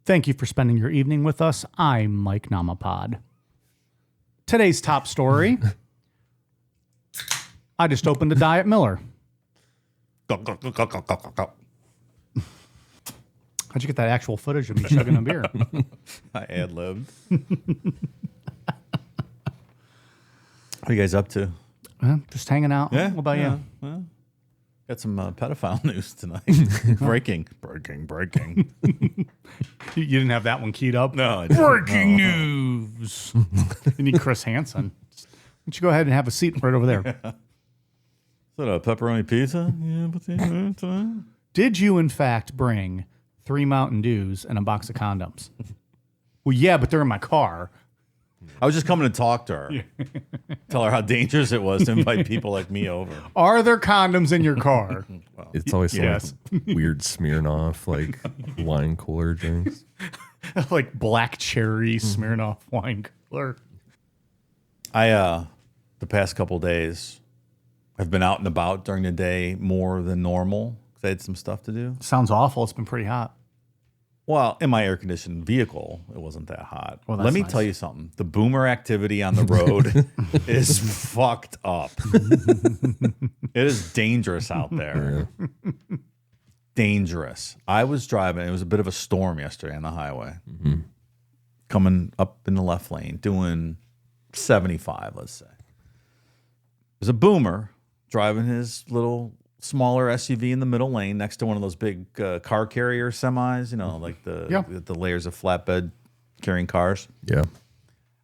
Thank you for spending your evening with us. I'm Mike Namapod. Today's top story. I just opened a Diet Miller. How'd you get that actual footage of me chugging a beer? I ad-libbed. What are you guys up to? Just hanging out. Yeah. What about you? Well, got some pedophile news tonight. breaking. You didn't have that one keyed up? No. Breaking news. You need Chris Hansen. Why don't you go ahead and have a seat right over there? Is that a pepperoni pizza? Yeah, Did you, in fact, bring 3 Mountain Dews and a box of condoms? Well, yeah, but they're in my car. I was just coming to talk to her. Tell her how dangerous it was to invite people like me over. Are there condoms in your car? Well, It's always Yes. like weird Smirnoff, like wine cooler drinks. Like black cherry Smirnoff wine cooler. the past couple days, I've been out and about during the day more than normal because I had some stuff to do. Sounds awful. It's been pretty hot. Well, in my air-conditioned vehicle, it wasn't that hot. Well, that's Let me nice. tell you something. The boomer activity on the road is fucked up. It is dangerous out there. Dangerous. I was driving. It was a bit of a storm yesterday on the highway. Coming up in the left lane, doing 75, let's say. There's a boomer driving his little smaller SUV in the middle lane next to one of those big car carrier semis, you know, like the layers of flatbed carrying cars. Yeah.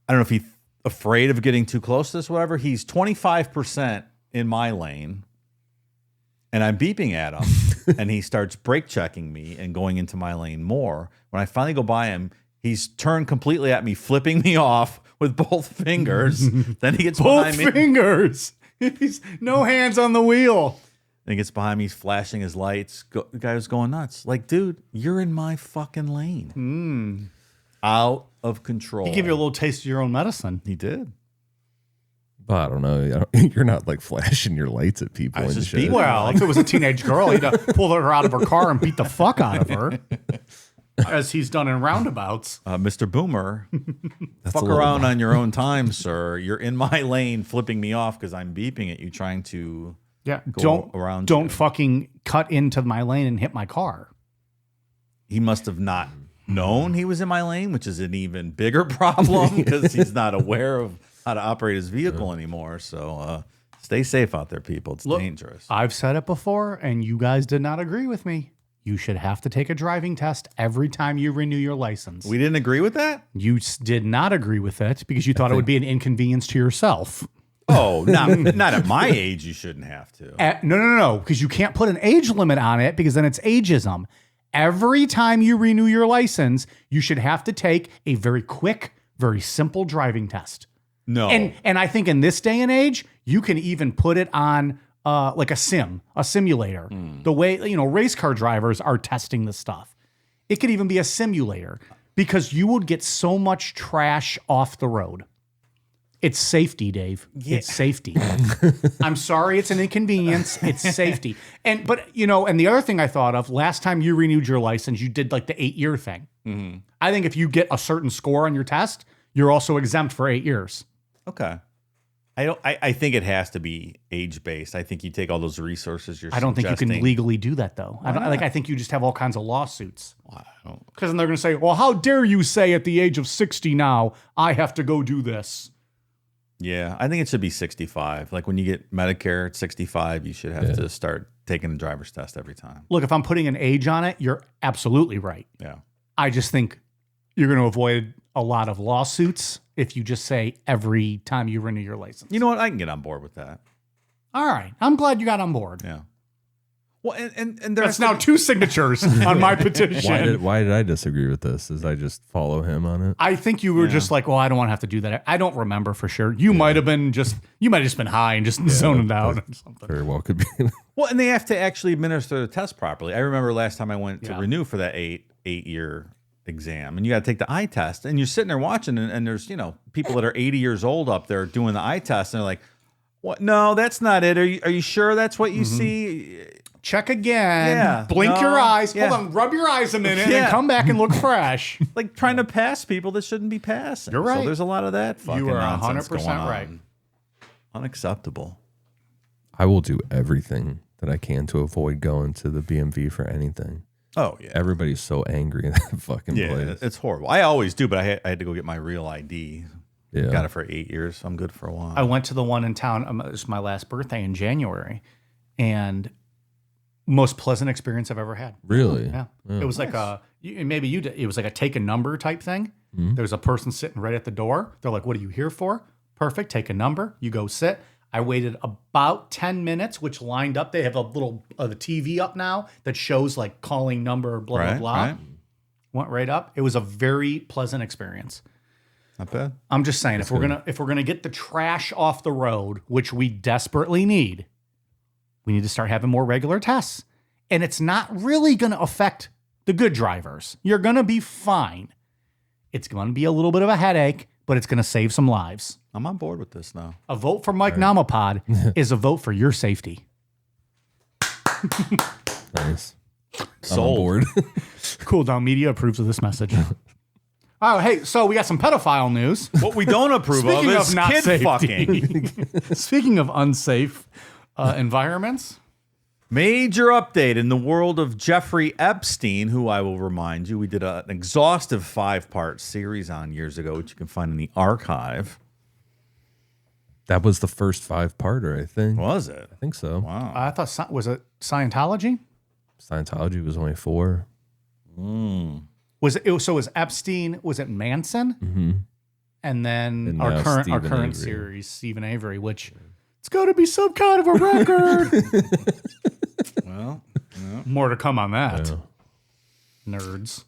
I don't know if he's afraid of getting too close to this, whatever. He's 25% in my lane, and I'm beeping at him, and he starts brake checking me and going into my lane more. When I finally go by him, he's turned completely at me, flipping me off with both fingers. Then he gets behind me. Both fingers. He's no hands on the wheel. And he gets behind me, he's flashing his lights. The guy was going nuts. Like, dude, you're in my fucking lane. Out of control. He gave you a little taste of your own medicine. He did. But I don't know. You're not like flashing your lights at people I was and just shit. being- Well, if it was a teenage girl, he'd pull her out of her car and beat the fuck out of her. As he's done in roundabouts. Mr. Boomer, That's fuck a little around on your own time, sir. You're in my lane flipping me off because I'm beeping at you trying to Yeah. go around Don't you. fucking cut into my lane and hit my car. He must have not known he was in my lane, which is an even bigger problem because he's not aware of how to operate his vehicle anymore. So stay safe out there, people. It's dangerous. I've said it before, and you guys did not agree with me. You should have to take a driving test every time you renew your license. We didn't agree with that? You did not agree with it because you thought it would be an inconvenience to yourself. Oh, not at my age, you shouldn't have to. No, because you can't put an age limit on it because then it's ageism. Every time you renew your license, you should have to take a very quick, very simple driving test. No. And I think in this day and age, you can even put it on like a simulator. The way, race car drivers are testing this stuff. It could even be a simulator because you would get so much trash off the road. It's safety, Dave. Yeah. It's safety. I'm sorry, it's an inconvenience. It's safety. And the other thing I thought of, last time you renewed your license, you did like the 8-year thing. Mm-hmm. I think if you get a certain score on your test, you're also exempt for 8 years. Okay. I think it has to be age-based. I think you take all those resources you're I don't think you suggesting. can legally do that, though. I think you just have all kinds of lawsuits. Well, I don't- Because then they're going to say, well, how dare you say at the age of 60 now, I have to go do this? Yeah, I think it should be 65. Like when you get Medicare at 65, you should have to start taking the driver's test every time. Look, if I'm putting an age on it, you're absolutely right. Yeah. I just think you're going to avoid a lot of lawsuits if you just say every time you renew your license. You know what? I can get on board with that. All right. I'm glad you got on board. Yeah. Well, and That's now 2 signatures on my petition. Why did I disagree with this? Is I just follow him on it? I think you were just like, well, I don't want to have to do that. I don't remember for sure. You might have just been high and just zoned out or something. Very well could be. well, and they have to actually administer the test properly. I remember last time I went to renew for that 8-year exam, and you got to take the eye test, and you're sitting there watching, and there's people that are 80 years old up there doing the eye test, and they're like, "What? No, that's not it. Are you sure that's what you see?" check again. Yeah, Blink no, your eyes. yeah. Hold on, rub your eyes a minute, and Yeah. come back and look fresh. Like trying to pass people that shouldn't be passing. You're right. So there's a lot of that fucking You are nonsense 100% going on. right. Unacceptable. I will do everything that I can to avoid going to the BMV for anything. Oh, yeah. Everybody's so angry in that fucking Yeah, place. it's horrible. I always do, but I had to go get my real ID. Yeah. Got it for 8 years, so I'm good for a while. I went to the one in town. It was my last birthday in January, and most pleasant experience I've ever had. Really? Yeah, it was like it was like a take a number type thing. There was a person sitting right at the door. They're like, "What are you here for?" Perfect. Take a number. You go sit. I waited about 10 minutes, which lined up. They have a little the TV up now that shows like calling number, blah, blah, blah. Right. Went right up. It was a very pleasant experience. Not bad. I'm just saying, if we're gonna get the trash off the road, which we desperately need, we need to start having more regular tests. And it's not really gonna affect the good drivers. You're gonna be fine. It's gonna be a little bit of a headache, but it's gonna save some lives. I'm on board with this now. A vote for Mike Namapod is a vote for your safety. Nice. I'm on Sold. board. Cool Down Media approves of this message. Oh, hey, so we got some pedophile news. What we don't approve of Speaking is of not kid safety. fucking. Speaking of unsafe environments, Major update in the world of Jeffrey Epstein, who I will remind you, we did an exhaustive 5-part series on years ago, which you can find in the archive. That was the first 5-parter, I think. Was it? I think so. Wow. I thought, was it Scientology? Scientology was only 4. So was Epstein, was it Manson? Mm-hmm. And then And our now current Stephen Avery. series, Stephen Avery, which it's got to be some kind of a record. Well, More to come on that. Yeah. Nerds.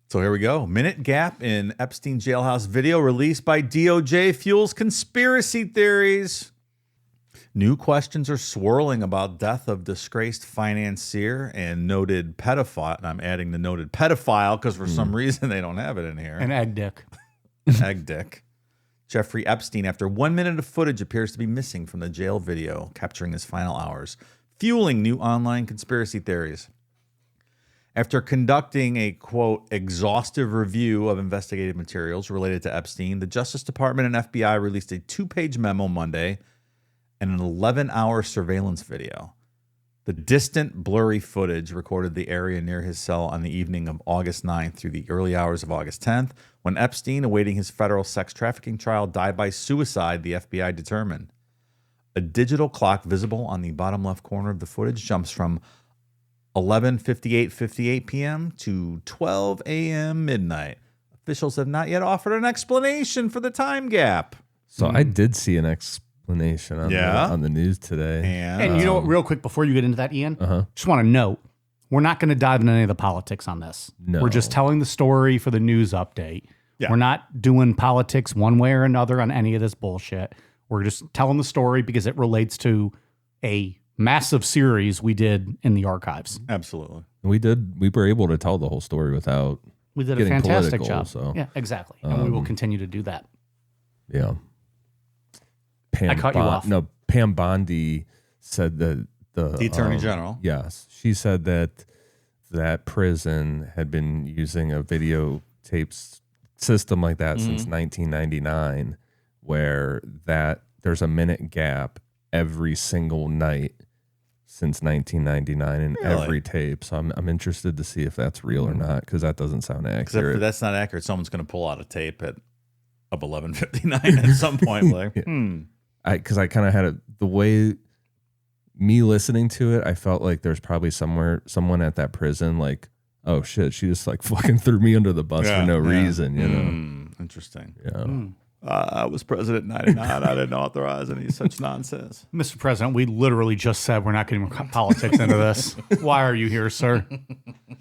so here we go. Minute gap in Epstein jailhouse video released by DOJ fuels conspiracy theories. New questions are swirling about death of disgraced financier and noted pedophile. And I'm adding the noted pedophile because for some reason they don't have it in here. And Egg Dick. Egg dick. Jeffrey Epstein, after 1 minute of footage, appears to be missing from the jail video, capturing his final hours, fueling new online conspiracy theories. After conducting a, quote, exhaustive review of investigative materials related to Epstein, the Justice Department and FBI released a 2-page memo Monday and an 11-hour surveillance video. The distant, blurry footage recorded the area near his cell on the evening of August 9th through the early hours of August 10th, when Epstein, awaiting his federal sex trafficking trial, died by suicide, the FBI determined. A digital clock visible on the bottom left corner of the footage jumps from 11:58 p.m. to 12 a.m. midnight. Officials have not yet offered an explanation for the time gap. So I did see an explanation on the news today. And you know what, real quick, before you get into that, Ian, just want to note, we're not going to dive into any of the politics on this. No. We're just telling the story for the news update. Yeah. We're not doing politics one way or another on any of this bullshit. We're just telling the story because it relates to a massive series we did in the archives. Absolutely. We were able to tell the whole story without We did a getting fantastic political, job. so. Yeah, exactly. And we will continue to do that. Yeah. I cut you off. No, Pam Bondi said that the Attorney General. Yes, she said that prison had been using a videotape system like that since 1999, where there's a minute gap every single night since 1999 in every tape. So I'm interested to see if that's real or not, because that doesn't sound Except accurate. if that's not accurate, someone's going to pull out a tape at 11:59 at some point. Like, Because I kind of had the way me listening to it, I felt like there's probably someone at that prison like, oh shit, she just like fucking threw me under the bus for no reason, you know? Interesting. Yeah. I was president in 99. I didn't authorize any such nonsense. Mr. President, we literally just said we're not getting politics into this. Why are you here, sir?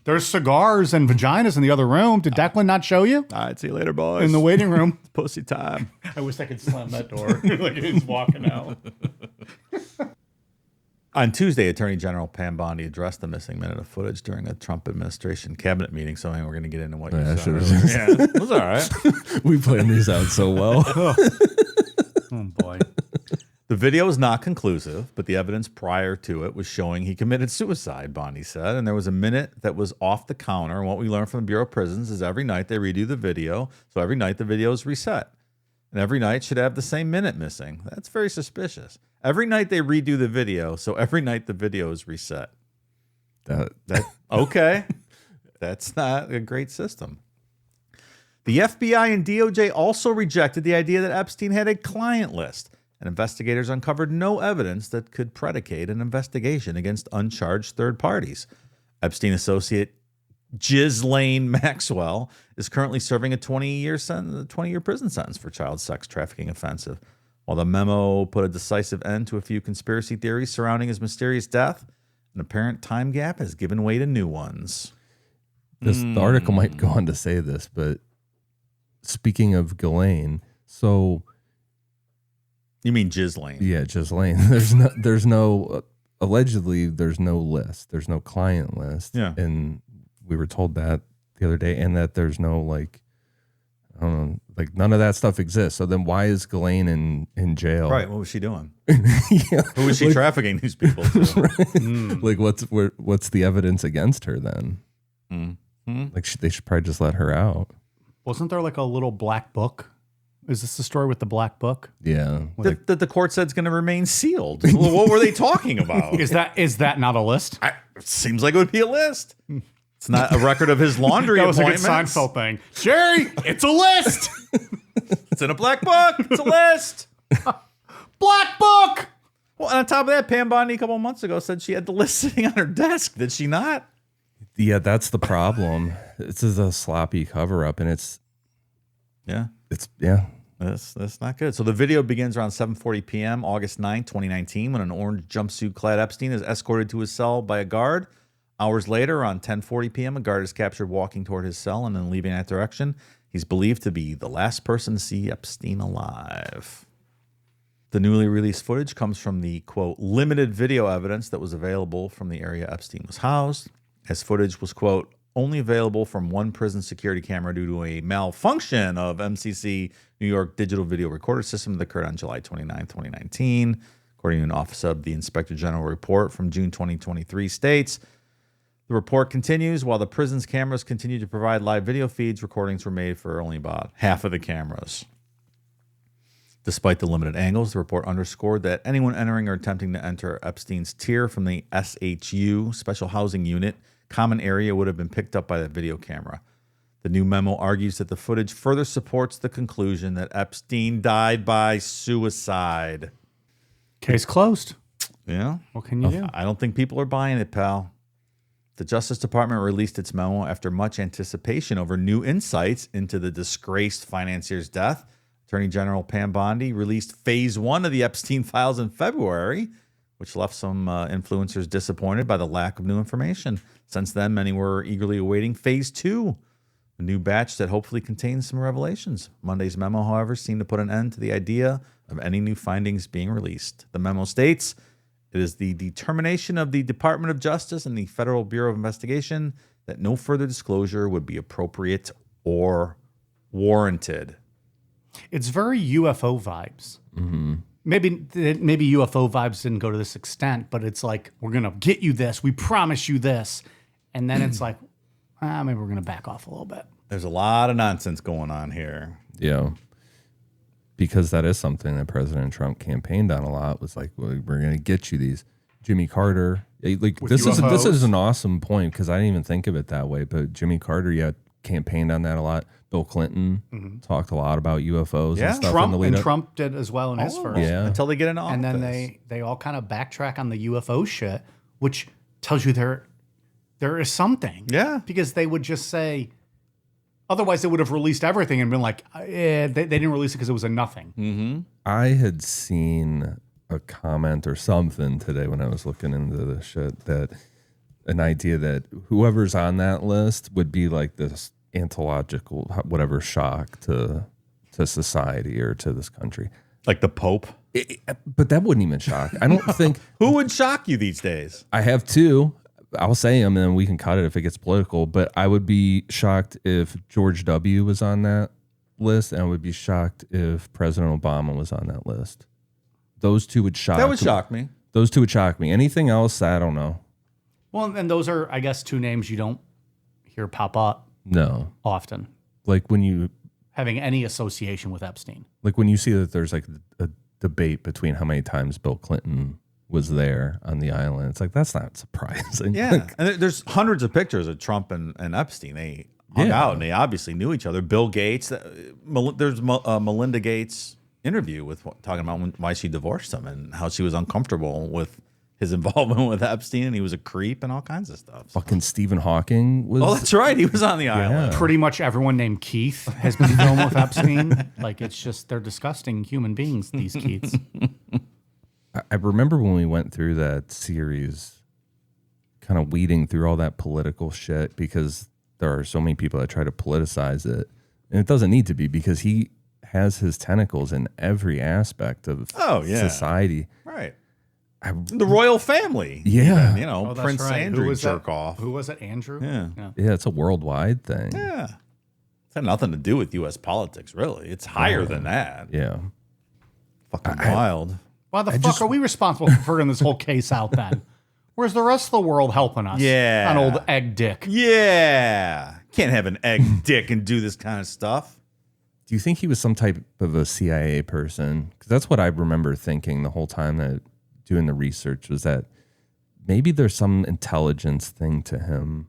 There's cigars and vaginas in the other room. Did Declan not show you? All right, see you later, boys. In the waiting room. Pussy time. I wish I could slam that door like he's walking out. On Tuesday, Attorney General Pam Bondi addressed the missing minute of footage during a Trump administration cabinet meeting. So we're going to get into what you Yeah, said. sure. Yeah, it was all right. We planned these out so well. Oh, boy. The The video is not conclusive, but the evidence prior to it was showing he committed suicide, Bondi said. And there was a minute that was off the counter. And what we learned from the Bureau of Prisons is every night they redo the video. So every night the video is reset. And every night should have the same minute missing. That's very suspicious. Every night they redo the video. So every night the video is reset. Okay. That's not a great system. The FBI and DOJ also rejected the idea that Epstein had a client list. And investigators uncovered no evidence that could predicate an investigation against uncharged third parties. Epstein associate Ghislaine Maxwell is currently serving a 20-year prison sentence for child sex trafficking offensive. While the memo put a decisive end to a few conspiracy theories surrounding his mysterious death, an apparent time gap has given way to new ones. The article might go on to say this, but speaking of Ghislaine, so... You mean Ghislaine? Yeah, Ghislaine. Allegedly, there's no list. There's no client list. Yeah. And we were told that the other day, and that there's no, none of that stuff exists. So then why is Ghislaine in jail? Right. What was she doing? Yeah. Who was she trafficking these people to? Like, what's the evidence against her then? Like, they should probably just let her out. Wasn't there like a little black book? Is this the story with the black book? Yeah. That the court said it's going to remain sealed. Well, what were they talking about? Is that not a list? It seems like it would be a list. It's not a record of his laundry That was a good appointments. Seinfeld thing. Jerry, it's a list. It's in a black book. It's a list. Black book. Well, and on top of that, Pam Bondi a couple of months ago said she had the list sitting on her desk. Did she not? Yeah, that's the problem. This is a sloppy cover up, and it's That's not good. So the video begins around 7:40 p.m. August 9, 2019, when an orange jumpsuit-clad Epstein is escorted to his cell by a guard. Hours later, around 10:40 p.m., a guard is captured walking toward his cell and then leaving that direction. He's believed to be the last person to see Epstein alive. The newly released footage comes from the, quote, limited video evidence that was available from the area Epstein was housed, as footage was, quote, only available from one prison security camera due to a malfunction of MCC New York digital video recorder system that occurred on July 29, 2019. According to an Office of the Inspector General report from June 2023 states, the report continues, while the prison's cameras continue to provide live video feeds, recordings were made for only about half of the cameras. Despite the limited angles, the report underscored that anyone entering or attempting to enter Epstein's tier from the SHU, Special Housing Unit, common area would have been picked up by the video camera. The new memo argues that the footage further supports the conclusion that Epstein died by suicide. Case closed. Yeah. What can you do? I don't think people are buying it, pal. The Justice Department released its memo after much anticipation over new insights into the disgraced financier's death. Attorney General Pam Bondi released Phase 1 of the Epstein files in February, which left some influencers disappointed by the lack of new information. Since then, many were eagerly awaiting Phase 2, a new batch that hopefully contains some revelations. Monday's memo, however, seemed to put an end to the idea of any new findings being released. The memo states, it is the determination of the Department of Justice and the Federal Bureau of Investigation that no further disclosure would be appropriate or warranted. It's very UFO vibes. Mm-hmm. Maybe UFO vibes didn't go to this extent, but it's like, we're going to get you this. We promise you this. And then it's like, maybe we're going to back off a little bit. There's a lot of nonsense going on here. Yeah. Because that is something that President Trump campaigned on a lot, was like, well, we're going to get you these. Jimmy Carter. Like, this is an awesome point, because I didn't even think of it that way. But Jimmy Carter, campaigned on that a lot. Bill Clinton talked a lot about UFOs and stuff. Trump did as well in his first. Yeah. Until they get into office. And then they all kind of backtrack on the UFO shit, which tells you there is something. Yeah. Because they would just say, otherwise they would have released everything and been like, they didn't release it because it was a nothing. Mm-hmm. I had seen a comment or something today when I was looking into this shit, that an idea that whoever's on that list would be like this anthological, whatever, shock to society or to this country. Like the Pope? But that wouldn't even shock. I don't think... Who would shock you these days? I have two. I'll say them and then we can cut it if it gets political. But I would be shocked if George W. was on that list, and I would be shocked if President Obama was on that list. those two would shock. That would shock me. Those two would shock me. Anything else, I don't know. Well, and those are, I guess, two names you don't hear pop up No, often, like when you having any association with Epstein. see that there's like a debate between how many times Bill Clinton was there on the island. It's like, that's not surprising. Yeah. Like, And there's hundreds of pictures of Trump and Epstein. They hung out and they obviously knew each other. Bill Gates, there's a Melinda Gates interview with talking about why she divorced him and how she was uncomfortable with his involvement with Epstein, and he was a creep and all kinds of stuff. fucking Stephen Hawking was. Oh, that's right. He was on the island. Pretty much everyone named Keith has been filmed with Epstein. Like, it's just, they're disgusting human beings, these Keiths. I remember when we went through that series, kind of weeding through all that political shit, because there are so many people that try to politicize it, and it doesn't need to be, because he has his tentacles in every aspect of society. Right. The royal family. Yeah. Even, you know, Oh, that's Prince right. Andrew Who was jerk that? off. Who was it? Andrew? Yeah. Yeah, it's a worldwide thing. Yeah. It's had nothing to do with U.S. politics, really. It's higher than that. Yeah. Fucking wild. Why the fuck are we responsible for figuring this whole case out then? Where's the rest of the world helping us? Yeah. On old egg dick. Yeah. Can't have an egg dick and do this kind of stuff. Do you think he was some type of a CIA person? Because that's what I remember thinking the whole time that doing the research, was that maybe there's some intelligence thing to him.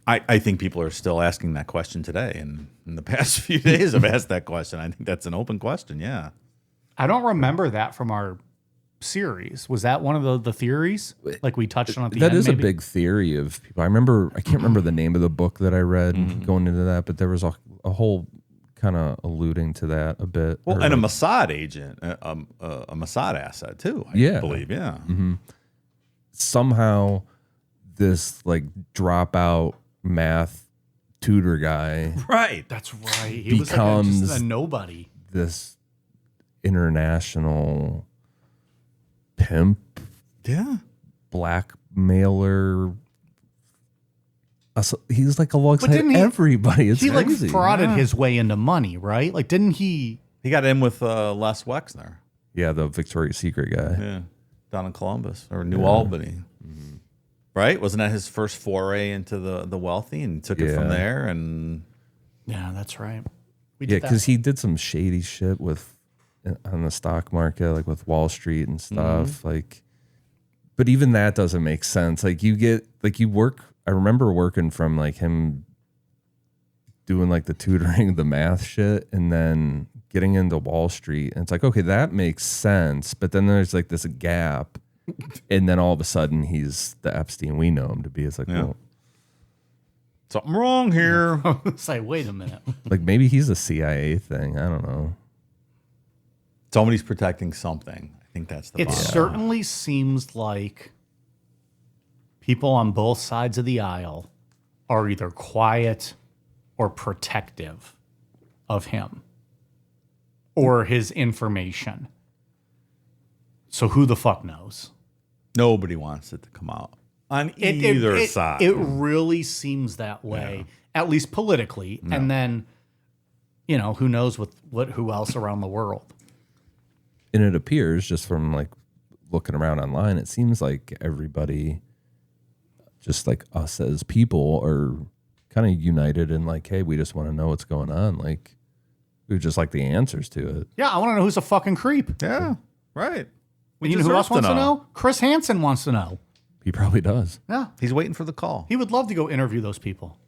I think people are still asking that question today. And in the past few days, I've asked that question. I think that's an open question. Yeah. I don't remember that from our series. Was that one of the theories? Like we touched on at the end? That is maybe? a big theory of people. I can't remember the name of the book that I read going into that, but there was a whole kind of alluding to that a bit. Well, and a Mossad agent, a Mossad asset too, I believe. Yeah. Mm-hmm. Somehow this like dropout math tutor guy. Right. That's right. He was like just a nobody. This international pimp, blackmailer. He's like alongside everybody. It's he crazy. Like frauded his way into money, right? Like, didn't he? He got in with Les Wexner. Yeah, the Victoria's Secret guy. Yeah, down in Columbus or New Albany. Mm-hmm. Right? Wasn't that his first foray into the wealthy, and took it from there? And yeah, that's right. Because he did some shady shit on the stock market, like with Wall Street and stuff. Like, but even that doesn't make sense. Like you work. I remember working from like him doing like the tutoring, the math shit, and then getting into Wall Street. And it's like, okay, that makes sense. But then there's like this gap. And then all of a sudden he's the Epstein we know him to be. It's like, well, something wrong here. It's like, wait a minute. Like maybe he's a CIA thing. I don't know. Somebody's protecting something. I think that's the It certainly seems like people on both sides of the aisle are either quiet or protective of him or his information. So who the fuck knows? Nobody wants it to come out on either side. It really seems that way, at least politically. No. And then, who knows who else around the world. And it appears just from like looking around online, it seems like everybody, just like us as people, are kind of united in like, hey, we just want to know what's going on. Like, we just like the answers to it. Yeah, I want to know who's a fucking creep. Yeah, right. You know who else wants to know? Chris Hansen wants to know. He probably does. Yeah. He's waiting for the call. He would love to go interview those people.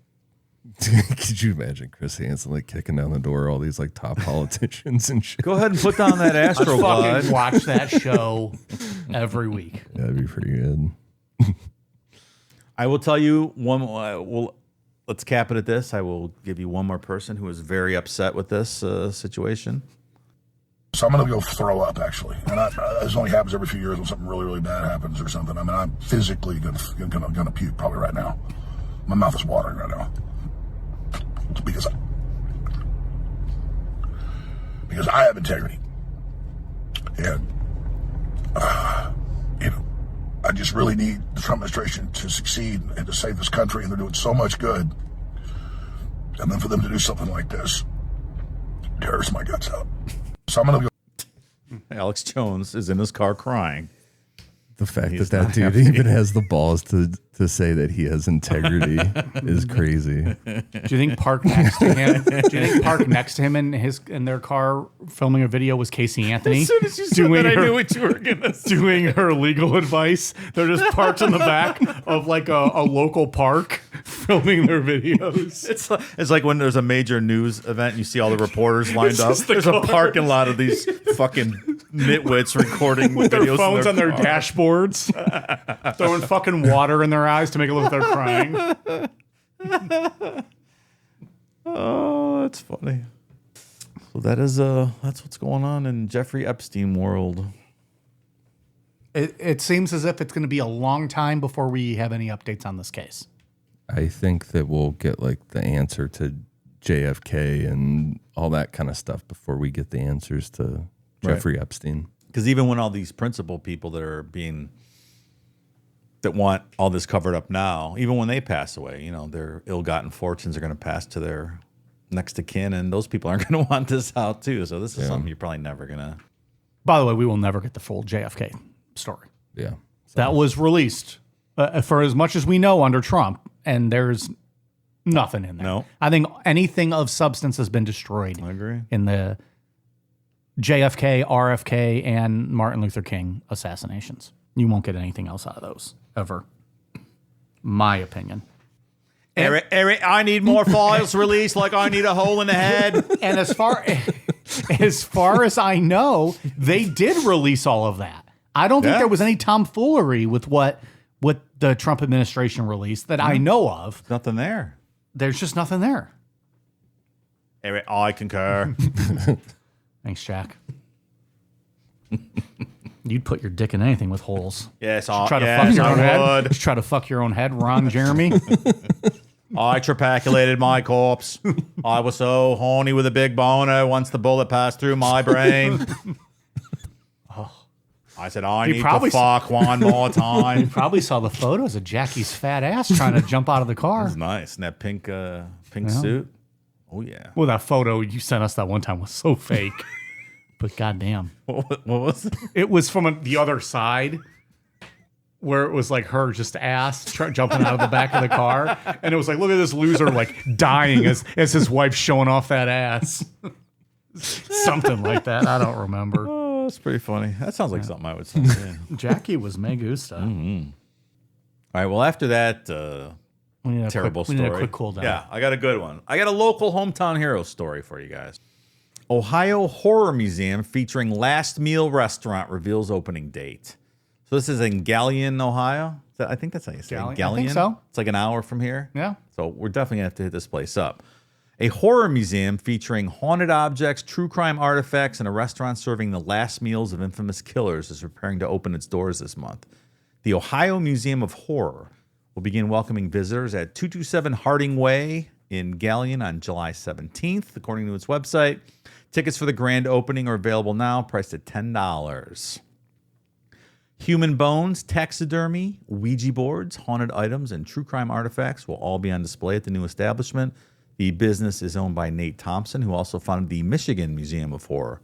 Could you imagine Chris Hansen like kicking down the door all these like top politicians and shit? Go ahead and put down that Astro Blood. Fucking watch that show every week. Yeah, that'd be pretty good. I will tell you one. Let's cap it at this. I will give you one more person who is very upset with this situation. So I'm going to go throw up, actually. And this only happens every few years when something really, really bad happens or something. I mean, I'm physically going to puke probably right now. My mouth is watering right now. Because I have integrity. And, I just really need the Trump administration to succeed and to save this country. And they're doing so much good. And then for them to do something like this, tears my guts out. So I'm going to go. Alex Jones is in his car crying. The fact He's that not dude happy. even has the balls to say that he has integrity is crazy. Do you think parked next to him? Do you think parked next to him in their car filming a video was Casey Anthony? As soon as you said that, I knew what you were gonna say. Doing her legal advice. They're just parked in the back of like a local park filming their videos. It's like when there's a major news event and you see all the reporters lined up. just the There's a car. parking lot of these fucking nitwits recording With their videos phones in on their car. dashboards, throwing fucking water in their eyes to make it look like they're crying. Oh, that's funny. So that's what's going on in Jeffrey Epstein world. It seems as if it's going to be a long time before we have any updates on this case. I think that we'll get like the answer to JFK and all that kind of stuff before we get the answers to Jeffrey Epstein. Because even when all these principal people that want all this covered up now, even when they pass away, their ill-gotten fortunes are going to pass to their next of kin, and those people aren't going to want this out too. So this is something you're probably never going to. By the way, we will never get the full JFK story. Yeah. That was released for as much as we know under Trump, and there's nothing in there. No. I think anything of substance has been destroyed. I agree. In the JFK, RFK, and Martin Luther King assassinations. You won't get anything else out of those, ever. My opinion. Eric, I need more files released like I need a hole in the head. And as far as I know, they did release all of that. I don't think there was any tomfoolery with what the Trump administration released that I know of. Nothing there. There's just nothing there. Eric, I concur. Thanks, Jack. You'd put your dick in anything with holes. Yes, Try to yes, fuck your I own head. would. Just try to fuck your own head, Ron Jeremy. I trapaculated my corpse. I was so horny with a big boner once the bullet passed through my brain. I said, I need probably to fuck one more time. Probably saw the photos of Jackie's fat ass trying to jump out of the car. It's nice. And that pink suit. Oh, yeah. Well, that photo you sent us that one time was so fake. But goddamn. What was it? It was from the other side where it was like her just ass jumping out of the back of the car. And it was like, look at this loser like dying as his wife's showing off that ass. Something like that. I don't remember. Oh, that's pretty funny. That sounds like something I would say. Yeah. Jackie was me gusta. All right. Well, after that We need a terrible quick, story. We need a quick cool down. Yeah, I got a good one. I got a local hometown hero story for you guys. Ohio Horror Museum featuring Last Meal Restaurant reveals opening date. So this is in Galion, Ohio. I think that's how you say it. Galion? I think so. It's like an hour from here. Yeah. So we're definitely going to have to hit this place up. A horror museum featuring haunted objects, true crime artifacts, and a restaurant serving the last meals of infamous killers is preparing to open its doors this month. The Ohio Museum of Horror will begin welcoming visitors at 227 Harding Way in Galion on July 17th, according to its website. Tickets for the grand opening are available now, priced at $10. Human bones, taxidermy, Ouija boards, haunted items, and true crime artifacts will all be on display at the new establishment. The business is owned by Nate Thompson, who also founded the Michigan Museum of Horror.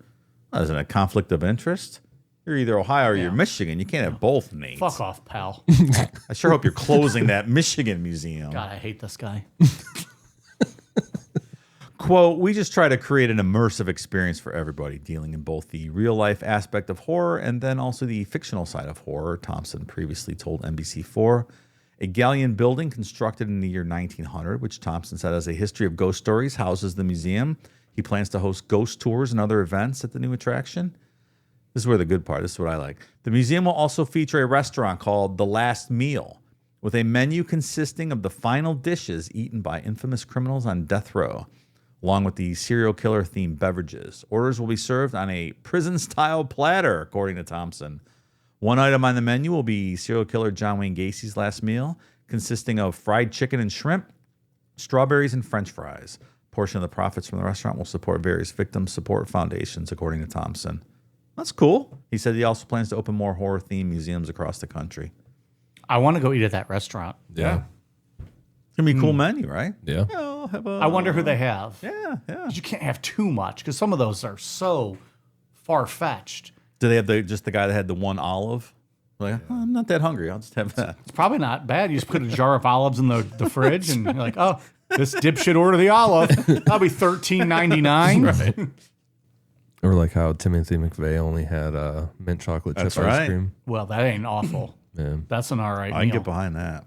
Isn't it a conflict of interest? You're either Ohio or you're Michigan. You can't have both, Nate. Fuck off, pal. I sure hope you're closing that Michigan museum. God, I hate this guy. Quote, we just try to create an immersive experience for everybody, dealing in both the real-life aspect of horror and then also the fictional side of horror, Thompson previously told NBC4. A Galion building constructed in the year 1900, which Thompson said has a history of ghost stories, houses the museum. He plans to host ghost tours and other events at the new attraction. This is where the good part, this is what I like. The museum will also feature a restaurant called The Last Meal, with a menu consisting of the final dishes eaten by infamous criminals on death row, along with the serial killer-themed beverages. Orders will be served on a prison-style platter, according to Thompson. One item on the menu will be serial killer John Wayne Gacy's last meal, consisting of fried chicken and shrimp, strawberries, and French fries. A portion of the profits from the restaurant will support various victim support foundations, according to Thompson. That's cool. He said he also plans to open more horror-themed museums across the country. I want to go eat at that restaurant. Yeah. It's going to be a cool menu, right? Yeah. I'll have I wonder who they have. Yeah. 'Cause you can't have too much because some of those are so far-fetched. Do they have just the guy that had the one olive? Like, oh, I'm not that hungry. I'll just have that. It's probably not bad. You just put a jar of olives in the fridge and you're like, oh, this dipshit ordered the olive. That'll be $13.99. Right. Or like how Timothy McVeigh only had mint chocolate chip That's ice right. cream. Well, that ain't awful. Yeah. That's an all right I can meal. get behind that.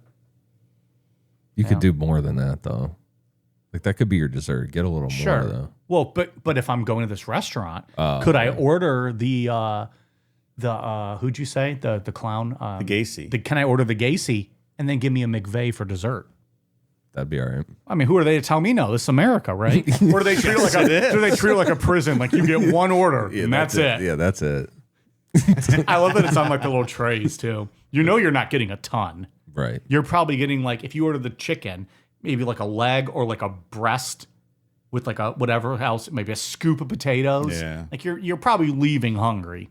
You could do more than that though. Like that could be your dessert. Get a little Sure. more though. Well, but if I'm going to this restaurant, could I order the who'd you say the clown The Gacy. can I order the Gacy and then give me a McVeigh for dessert? That'd be all right. I mean, who are they to tell me no? This is America, right? Or do they treat it like do they treat it like a prison? Like you get one order and that's it. Yeah, that's it. I love that it's on like the little trays too. You know you're not getting a ton. Right. You're probably getting like if you order the chicken, maybe like a leg or like a breast with like a whatever else, maybe a scoop of potatoes. Yeah. Like you're probably leaving hungry.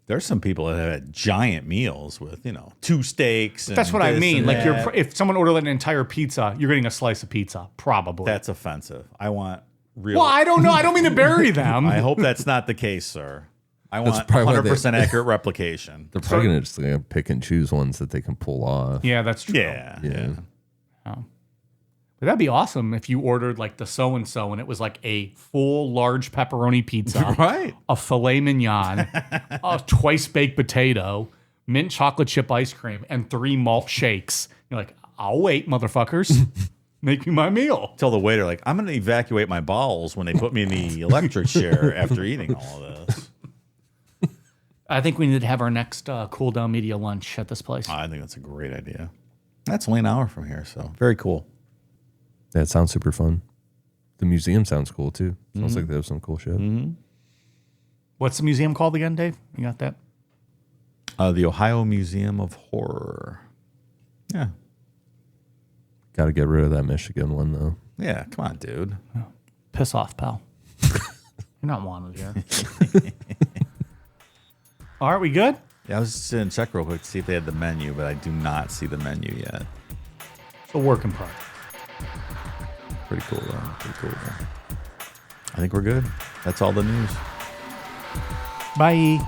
There's some people that have had giant meals with, 2 steaks. And That's what I this mean. and Like that. if someone ordered an entire pizza, you're getting a slice of pizza, probably. That's offensive. I want real. well, I don't know. I don't mean to bury them. I hope that's not the case, sir. I want probably why 100% accurate replication. They're probably gonna just pick and choose ones that they can pull off. Yeah, that's true. Yeah. Yeah. But that'd be awesome if you ordered like the so-and-so and it was like a full large pepperoni pizza, Right. a filet mignon, a twice baked potato, mint chocolate chip ice cream, and 3 malt shakes. You're like, I'll wait, motherfuckers. Make me my meal. Tell the waiter, like, I'm going to evacuate my bowels when they put me in the electric chair after eating all of this. I think we need to have our next cool down media lunch at this place. I think that's a great idea. That's only an hour from here, so very cool. That sounds super fun. The museum sounds cool too. Sounds like they have some cool shit. What's the museum called again, Dave? You got that? The Ohio Museum of Horror. Yeah. Got to get rid of that Michigan one though. Yeah, come on, dude. Piss off, pal. You're not wanted here. All right, we good? Yeah, I was just going to check real quick to see if they had the menu, but I do not see the menu yet. It's a work in progress. Pretty cool, though. Pretty cool, though. I think we're good. That's all the news. Bye.